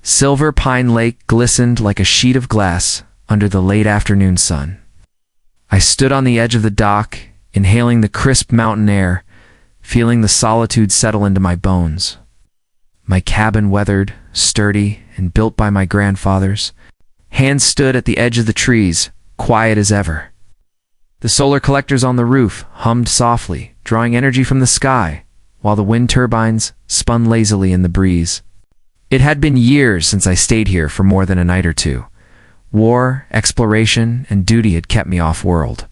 Silver Pine Lake glistened like a sheet of glass under the late afternoon sun. I stood on the edge of the dock, inhaling the crisp mountain air, feeling the solitude settle into my bones. My cabin weathered, sturdy, and built by my grandfathers. Hands stood at the edge of the trees, quiet as ever. The solar collectors on the roof hummed softly, drawing energy from the sky, while the wind turbines spun lazily in the breeze. It had been years since I stayed here for more than a night or two. War, exploration, and duty had kept me off-world.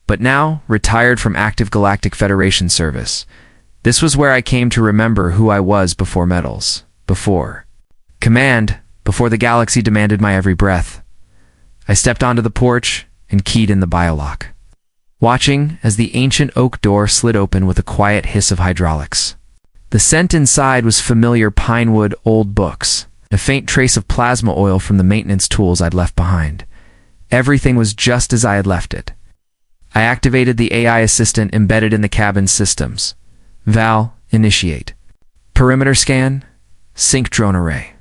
But now, retired from active Galactic Federation service, this was where I came to remember who I was before medals, before command, before the galaxy demanded my every breath. I stepped onto the porch and keyed in the biolock, watching as the ancient oak door slid open with a quiet hiss of hydraulics. The scent inside was familiar pinewood old books, a faint trace of plasma oil from the maintenance tools I'd left behind. Everything was just as I had left it. I activated the AI assistant embedded in the cabin's systems. Val, initiate. Perimeter scan, sync drone array.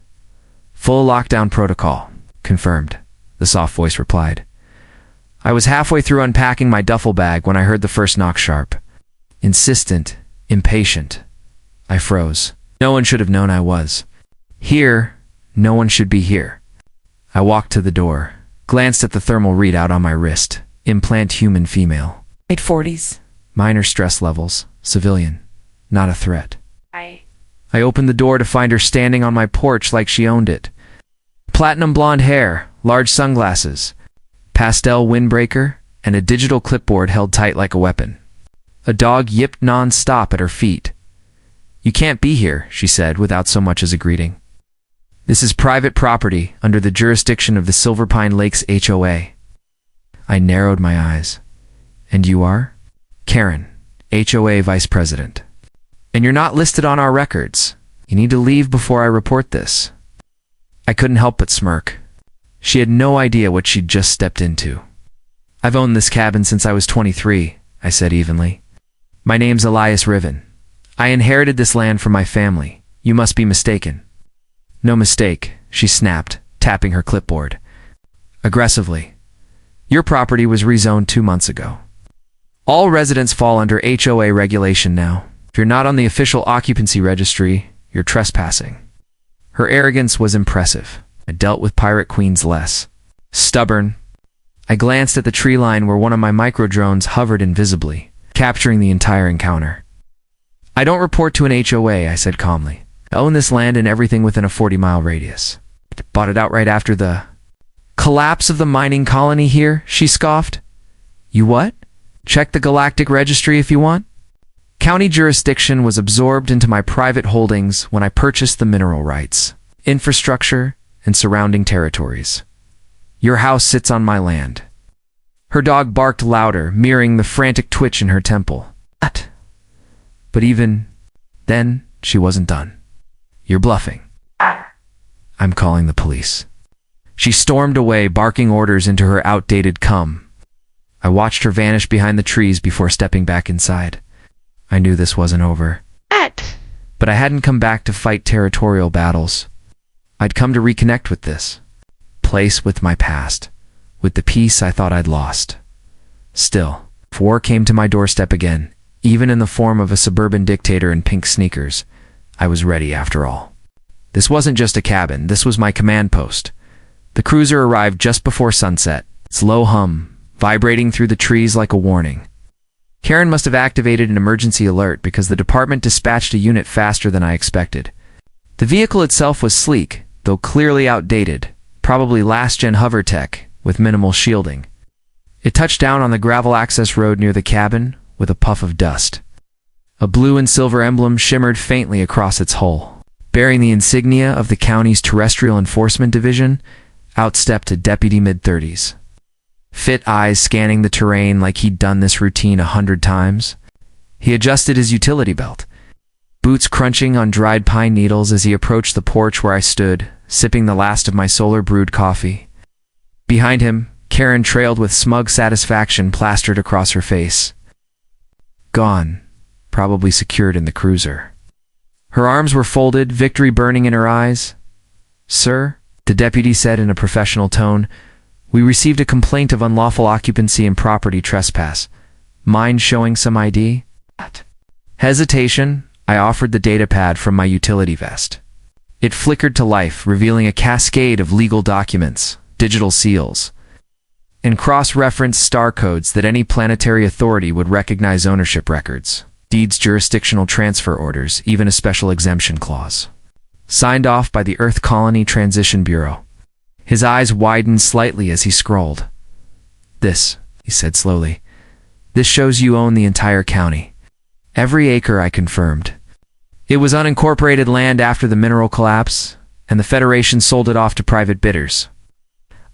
Full lockdown protocol, confirmed, the soft voice replied. I was halfway through unpacking my duffel bag when I heard the first knock sharp. Insistent, impatient. I froze. No one should have known I was. Here, no one should be here. I walked to the door, glanced at the thermal readout on my wrist. Implant human female. Late 40s. Minor stress levels. Civilian. Not a threat. I opened the door to find her standing on my porch like she owned it. Platinum blonde hair, large sunglasses, pastel windbreaker, and a digital clipboard held tight like a weapon. A dog yipped non-stop at her feet. You can't be here, she said without so much as a greeting. This is private property under the jurisdiction of the Silver Pine Lakes HOA. I narrowed my eyes. And you are? Karen, HOA Vice President. And you're not listed on our records. You need to leave before I report this. I couldn't help but smirk. She had no idea what she'd just stepped into. I've owned this cabin since I was 23, I said evenly. My name's Elias Riven. I inherited this land from my family. You must be mistaken. No mistake, she snapped, tapping her clipboard. Aggressively. Your property was rezoned 2 months ago. All residents fall under HOA regulation now. If you're not on the official occupancy registry, you're trespassing. Her arrogance was impressive. I dealt with pirate queens less. Stubborn. I glanced at the tree line where one of my micro-drones hovered invisibly, capturing the entire encounter. I don't report to an HOA, I said calmly. I own this land and everything within a 40-mile radius. Bought it outright after the collapse of the mining colony here, she scoffed. You what? Check the Galactic Registry if you want. County jurisdiction was absorbed into my private holdings when I purchased the mineral rights, infrastructure, and surrounding territories. Your house sits on my land. Her dog barked louder, mirroring the frantic twitch in her temple. What? But even then, she wasn't done. You're bluffing. I'm calling the police. She stormed away, barking orders into her outdated cum. I watched her vanish behind the trees before stepping back inside. I knew this wasn't over. But I hadn't come back to fight territorial battles. I'd come to reconnect with this place, with my past, with the peace I thought I'd lost. Still, if war came to my doorstep again, even in the form of a suburban dictator in pink sneakers, I was ready after all. This wasn't just a cabin, this was my command post. The cruiser arrived just before sunset, its low hum vibrating through the trees like a warning. Karen must have activated an emergency alert because the department dispatched a unit faster than I expected. The vehicle itself was sleek, though clearly outdated, probably last-gen hover tech with minimal shielding. It touched down on the gravel access road near the cabin with a puff of dust. A blue and silver emblem shimmered faintly across its hull. Bearing the insignia of the county's Terrestrial Enforcement Division, outstepped a deputy mid-30s. Fit eyes scanning the terrain like he'd done this routine 100 times. He adjusted his utility belt, boots crunching on dried pine needles as he approached the porch where I stood, sipping the last of my solar-brewed coffee. Behind him, Karen trailed with smug satisfaction plastered across her face. Gone, probably secured in the cruiser. Her arms were folded, victory burning in her eyes. Sir, the deputy said in a professional tone, we received a complaint of unlawful occupancy and property trespass. Mind showing some ID? Hesitation, I offered the datapad from my utility vest. It flickered to life, revealing a cascade of legal documents, digital seals, and cross-reference star codes that any planetary authority would recognize: ownership records, deeds, jurisdictional transfer orders, even a special exemption clause. Signed off by the Earth Colony Transition Bureau. His eyes widened slightly as he scrolled. This, he said slowly, this shows you own the entire county. Every acre, I confirmed. It was unincorporated land after the mineral collapse, and the Federation sold it off to private bidders.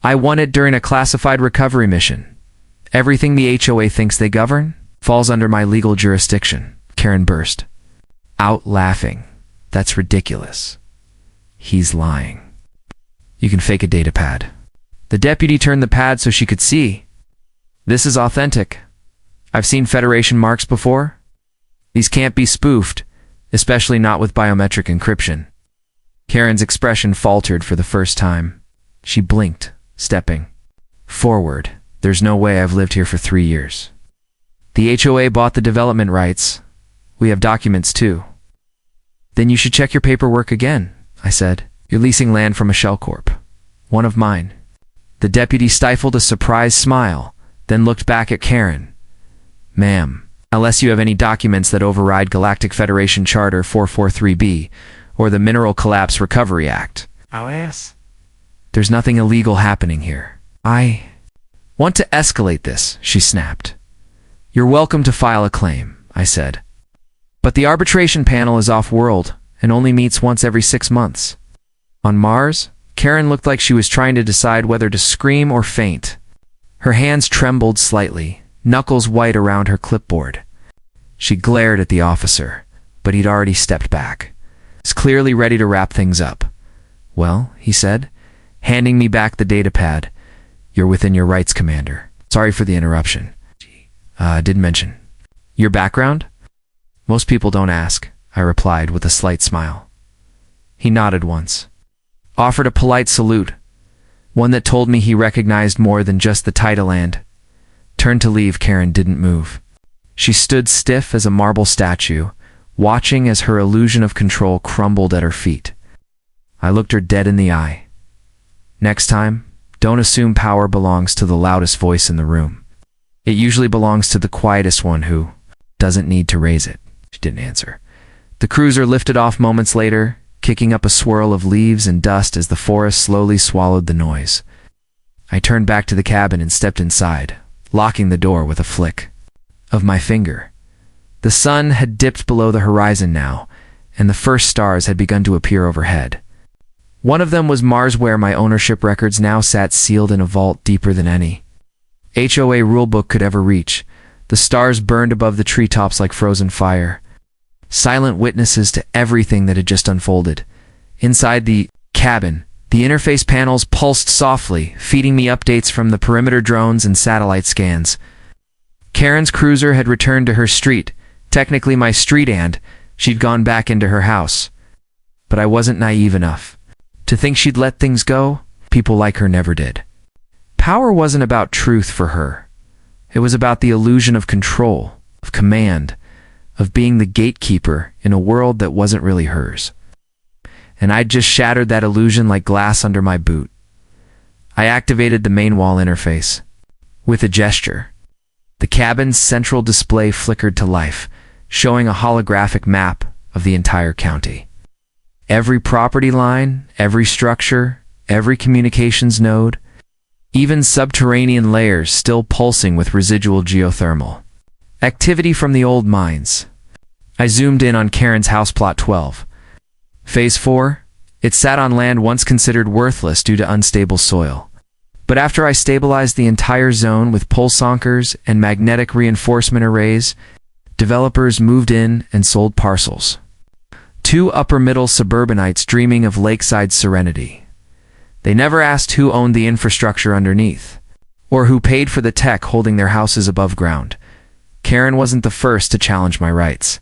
I won it during a classified recovery mission. Everything the HOA thinks they govern falls under my legal jurisdiction. Karen burst out laughing. That's ridiculous. He's lying. You can fake a datapad. The deputy turned the pad so she could see. This is authentic. I've seen Federation marks before. These can't be spoofed, especially not with biometric encryption. Karen's expression faltered for the first time. She blinked, stepping forward. There's no way. I've lived here for 3 years. The HOA bought the development rights. We have documents too. Then you should check your paperwork again, I said. You're leasing land from a shell corp. One of mine. The deputy stifled a surprised smile, then looked back at Karen. Ma'am, unless you have any documents that override Galactic Federation Charter 443B or the Mineral Collapse Recovery Act. OS? There's nothing illegal happening here. I want to escalate this, she snapped. You're welcome to file a claim, I said. But the arbitration panel is off-world and only meets once every 6 months. On Mars, Karen looked like she was trying to decide whether to scream or faint. Her hands trembled slightly, knuckles white around her clipboard. She glared at the officer, but he'd already stepped back. He was clearly ready to wrap things up. Well, he said, handing me back the datapad. You're within your rights, Commander. Sorry for the interruption. Didn't mention. Your background? Most people don't ask, I replied with a slight smile. He nodded once, offered a polite salute, one that told me he recognized more than just the title, and turned to leave. Karen didn't move. She stood stiff as a marble statue, watching as her illusion of control crumbled at her feet. I looked her dead in the eye. Next time, don't assume power belongs to the loudest voice in the room. It usually belongs to the quietest one who doesn't need to raise it. She didn't answer. The cruiser lifted off moments later, kicking up a swirl of leaves and dust as the forest slowly swallowed the noise. I turned back to the cabin and stepped inside, locking the door with a flick of my finger. The sun had dipped below the horizon now, and the first stars had begun to appear overhead. One of them was Mars, where my ownership records now sat sealed in a vault deeper than any HOA rulebook could ever reach. The stars burned above the treetops like frozen fire, silent witnesses to everything that had just unfolded. Inside the cabin, the interface panels pulsed softly, feeding me updates from the perimeter drones and satellite scans. Karen's cruiser had returned to her street, technically my street, and she'd gone back into her house. But I wasn't naive enough to think she'd let things go. People like her never did. Power wasn't about truth for her. It was about the illusion of control, of command, of being the gatekeeper in a world that wasn't really hers. And I'd just shattered that illusion like glass under my boot. I activated the main wall interface. With a gesture, the cabin's central display flickered to life, showing a holographic map of the entire county. Every property line, every structure, every communications node, even subterranean layers still pulsing with residual geothermal activity from the old mines. I zoomed in on Karen's house, plot 12. Phase 4, it sat on land once considered worthless due to unstable soil. But after I stabilized the entire zone with pulse anchors and magnetic reinforcement arrays, developers moved in and sold parcels. 2 upper-middle suburbanites dreaming of lakeside serenity. They never asked who owned the infrastructure underneath, or who paid for the tech holding their houses above ground. Karen wasn't the first to challenge my rights,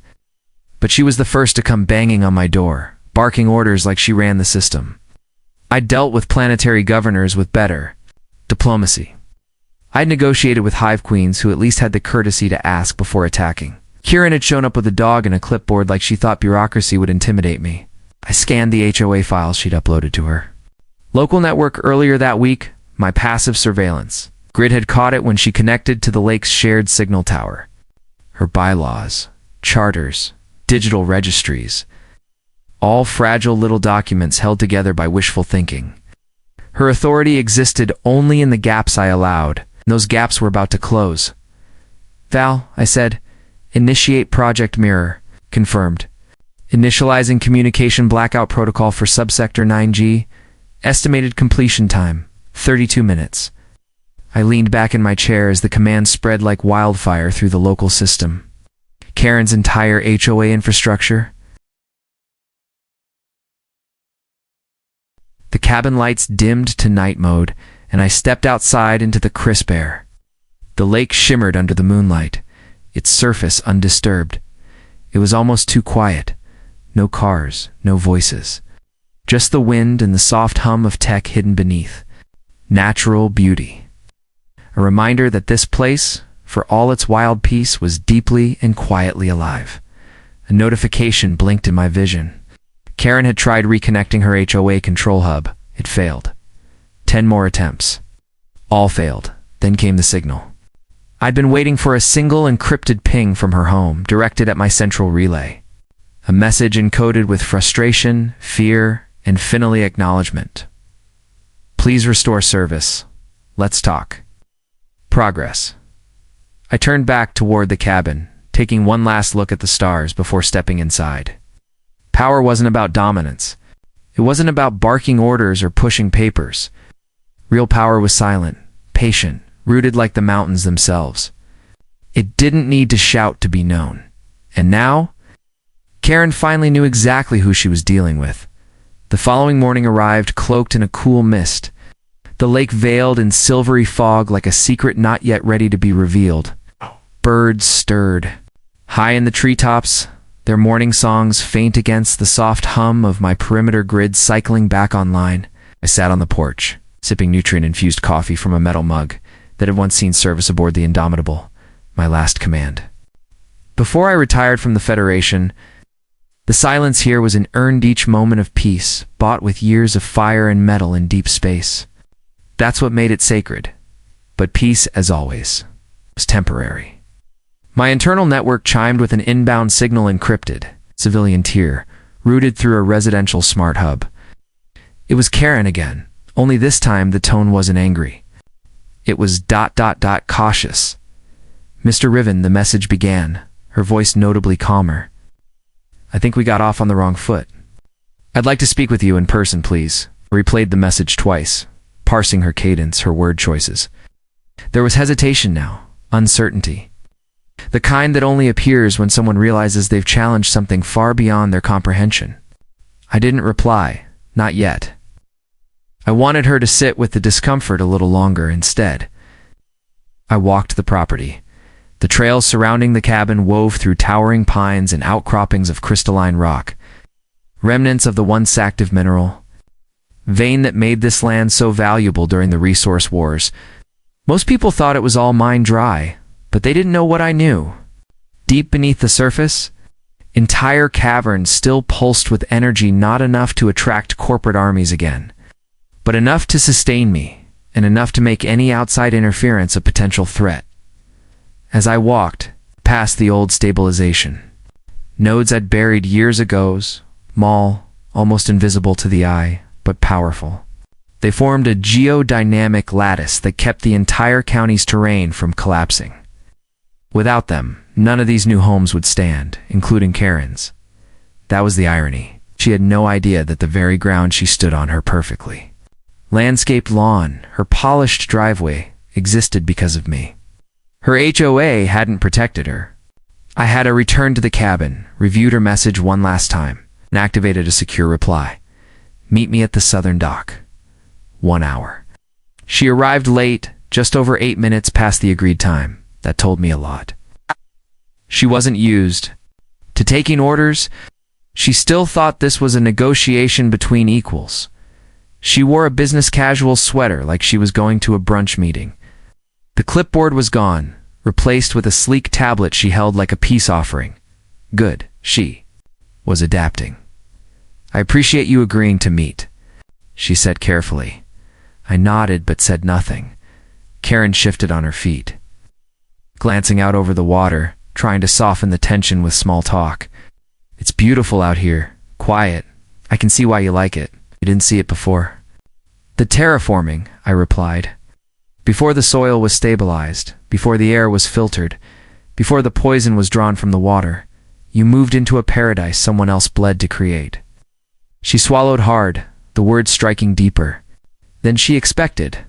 but she was the first to come banging on my door, barking orders like she ran the system. I dealt with planetary governors with better diplomacy. I'd negotiated with hive queens who at least had the courtesy to ask before attacking. Kieran had shown up with a dog and a clipboard like she thought bureaucracy would intimidate me. I scanned the HOA files she'd uploaded to her local network earlier that week, my passive surveillance. Grid had caught it when she connected to the lake's shared signal tower. Her bylaws, charters, digital registries, all fragile little documents held together by wishful thinking. Her authority existed only in the gaps I allowed, and those gaps were about to close. Val, I said, initiate Project Mirror. Confirmed. Initializing communication blackout protocol for subsector 9G. Estimated completion time, 32 minutes. I leaned back in my chair as the command spread like wildfire through the local system. Karen's entire HOA infrastructure. The cabin lights dimmed to night mode, and I stepped outside into the crisp air. The lake shimmered under the moonlight, its surface undisturbed. It was almost too quiet. No cars, no voices. Just the wind and the soft hum of tech hidden beneath. Natural beauty. A reminder that this place, for all its wild peace, was deeply and quietly alive. A notification blinked in my vision. Karen had tried reconnecting her HOA control hub. It failed. 10 more attempts. All failed. Then came the signal. I'd been waiting for a single encrypted ping from her home, directed at my central relay. A message encoded with frustration, fear, and finally acknowledgement. Please restore service. Let's talk. Progress. I turned back toward the cabin, taking one last look at the stars before stepping inside. Power wasn't about dominance. It wasn't about barking orders or pushing papers. Real power was silent, patient, rooted like the mountains themselves. It didn't need to shout to be known. And now, Karen finally knew exactly who she was dealing with. The following morning arrived cloaked in a cool mist. The lake veiled in silvery fog like a secret not yet ready to be revealed. Birds stirred. High in the treetops, their morning songs faint against the soft hum of my perimeter grid cycling back online. I sat on the porch, sipping nutrient-infused coffee from a metal mug that had once seen service aboard the Indomitable, my last command. Before I retired from the Federation, the silence here was an earned each moment of peace, bought with years of fire and metal in deep space. That's what made it sacred. But peace, as always, was temporary. My internal network chimed with an inbound signal encrypted, civilian tier, routed through a residential smart hub. It was Karen again, only this time the tone wasn't angry. It was ... cautious. Mr. Riven, the message began, her voice notably calmer. I think we got off on the wrong foot. I'd like to speak with you in person, please. I replayed the message twice, parsing her cadence, her word choices. There was hesitation now, uncertainty. The kind that only appears when someone realizes they've challenged something far beyond their comprehension. I didn't reply, not yet. I wanted her to sit with the discomfort a little longer instead. I walked the property. The trails surrounding the cabin wove through towering pines and outcroppings of crystalline rock, remnants of the once active mineral, vein that made this land so valuable during the resource wars. Most people thought it was all mined dry, but they didn't know what I knew. Deep beneath the surface, entire caverns still pulsed with energy not enough to attract corporate armies again, but enough to sustain me, and enough to make any outside interference a potential threat. As I walked past the old stabilization, nodes I'd buried years ago, small, almost invisible to the eye, but powerful. They formed a geodynamic lattice that kept the entire county's terrain from collapsing. Without them, none of these new homes would stand, including Karen's. That was the irony. She had no idea that the very ground she stood on her perfectly. Landscaped lawn, her polished driveway, existed because of me. Her HOA hadn't protected her. I had her return to the cabin, reviewed her message one last time, and activated a secure reply. Meet me at the southern dock. 1 hour. She arrived late, just over 8 minutes past the agreed time. That told me a lot. She wasn't used to taking orders. She still thought this was a negotiation between equals. She wore a business casual sweater like she was going to a brunch meeting. The clipboard was gone, replaced with a sleek tablet she held like a peace offering. Good, she was adapting. "I appreciate you agreeing to meet," she said carefully. I nodded but said nothing. Karen shifted on her feet, glancing out over the water, trying to soften the tension with small talk. "It's beautiful out here, quiet. I can see why you like it. You didn't see it before." "The terraforming," I replied. "Before the soil was stabilized, before the air was filtered, before the poison was drawn from the water, you moved into a paradise someone else bled to create." She swallowed hard, the words striking deeper than she expected.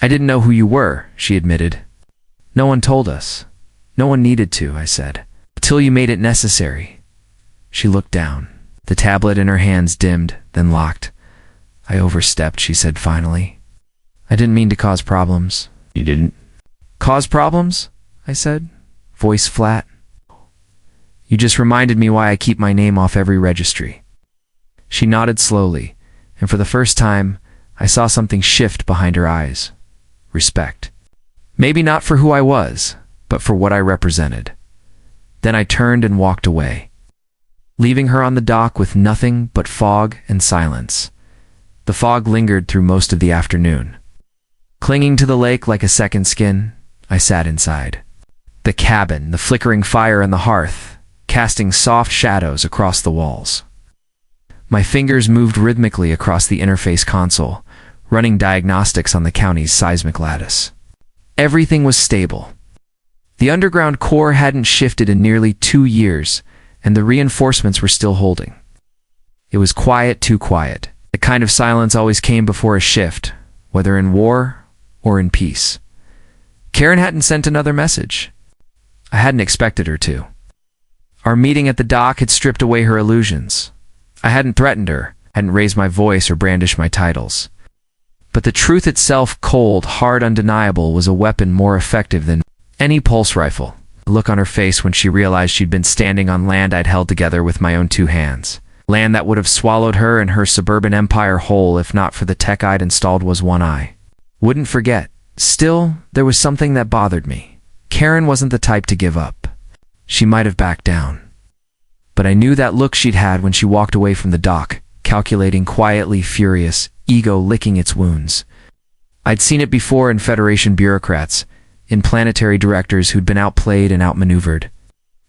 "I didn't know who you were," she admitted. "No one told us. No one needed to," I said, "till you made it necessary." She looked down. The tablet in her hands dimmed, then locked. "I overstepped," she said finally. "I didn't mean to cause problems." "You didn't?" "Cause problems?" I said, voice flat. "You just reminded me why I keep my name off every registry." She nodded slowly, and for the first time, I saw something shift behind her eyes. Respect. Maybe not for who I was, but for what I represented. Then I turned and walked away, leaving her on the dock with nothing but fog and silence. The fog lingered through most of the afternoon. Clinging to the lake like a second skin, I sat inside. The cabin, the flickering fire and the hearth, casting soft shadows across the walls. My fingers moved rhythmically across the interface console, running diagnostics on the county's seismic lattice. Everything was stable. The underground core hadn't shifted in nearly 2 years, and the reinforcements were still holding. It was quiet, too quiet. The kind of silence always came before a shift, whether in war or in peace. Karen hadn't sent another message. I hadn't expected her to. Our meeting at the dock had stripped away her illusions. I hadn't threatened her, hadn't raised my voice or brandished my titles. But the truth itself, cold, hard, undeniable, was a weapon more effective than any pulse rifle. The look on her face when she realized she'd been standing on land I'd held together with my own 2 hands. Land that would have swallowed her and her suburban empire whole if not for the tech I'd installed was one eye. Wouldn't forget. Still, there was something that bothered me. Karen wasn't the type to give up. She might have backed down. But I knew that look she'd had when she walked away from the dock, calculating, quietly furious, ego licking its wounds. I'd seen it before in Federation bureaucrats, in planetary directors who'd been outplayed and outmaneuvered.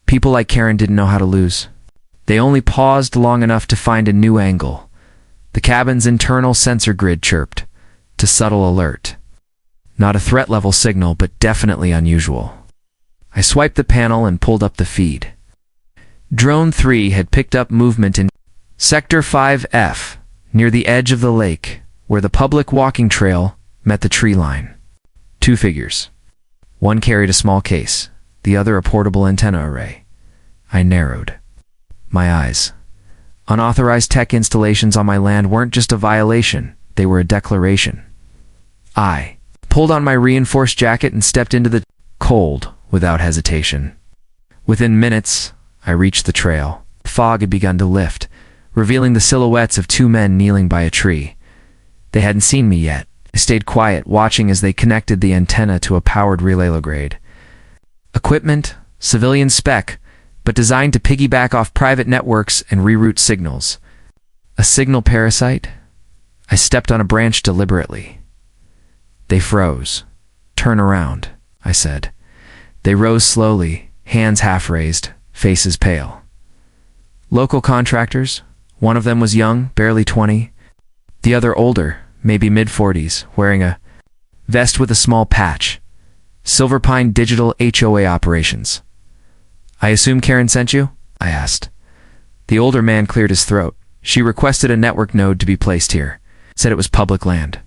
People like Karen didn't know how to lose. They only paused long enough to find a new angle. The cabin's internal sensor grid chirped, to subtle alert. Not a threat-level signal, but definitely unusual. I swiped the panel and pulled up the feed. Drone 3 had picked up movement in Sector 5F, near the edge of the lake, where the public walking trail met the tree line. 2 figures. One carried a small case, the other a portable antenna array. I narrowed my eyes. Unauthorized tech installations on my land weren't just a violation, they were a declaration. I pulled on my reinforced jacket and stepped into the cold without hesitation. Within minutes, I reached the trail. The fog had begun to lift, revealing the silhouettes of 2 men kneeling by a tree. They hadn't seen me yet. I stayed quiet, watching as they connected the antenna to a powered relay grade. Equipment, civilian spec, but designed to piggyback off private networks and reroute signals. A signal parasite? I stepped on a branch deliberately. They froze. "Turn around," I said. They rose slowly, hands half raised, faces pale. Local contractors. One of them was young, barely 20. The other older, maybe mid-40s, wearing a vest with a small patch. Silver Pine Digital HOA operations. "I assume Karen sent you?" I asked. The older man cleared his throat. "She requested a network node to be placed here. Said it was public land."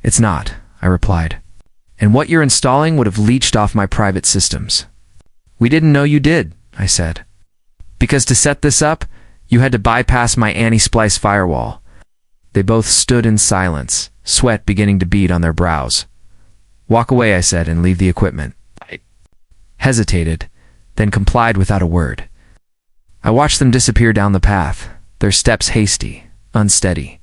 "It's not," I replied. "And what you're installing would have leached off my private systems." "We didn't know you did," I said. "Because to set this up, you had to bypass my anti-splice firewall." They both stood in silence, sweat beginning to bead on their brows. "Walk away," I said, "and leave the equipment." I hesitated, then complied without a word. I watched them disappear down the path, their steps hasty, unsteady.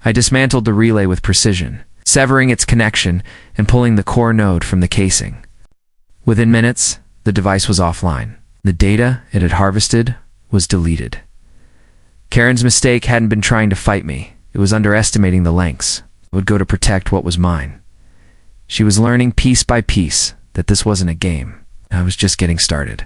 I dismantled the relay with precision, severing its connection and pulling the core node from the casing. Within minutes, the device was offline. The data it had harvested was deleted. Karen's mistake hadn't been trying to fight me. It was underestimating the lengths it would go to protect what was mine. She was learning piece by piece that this wasn't a game. I was just getting started.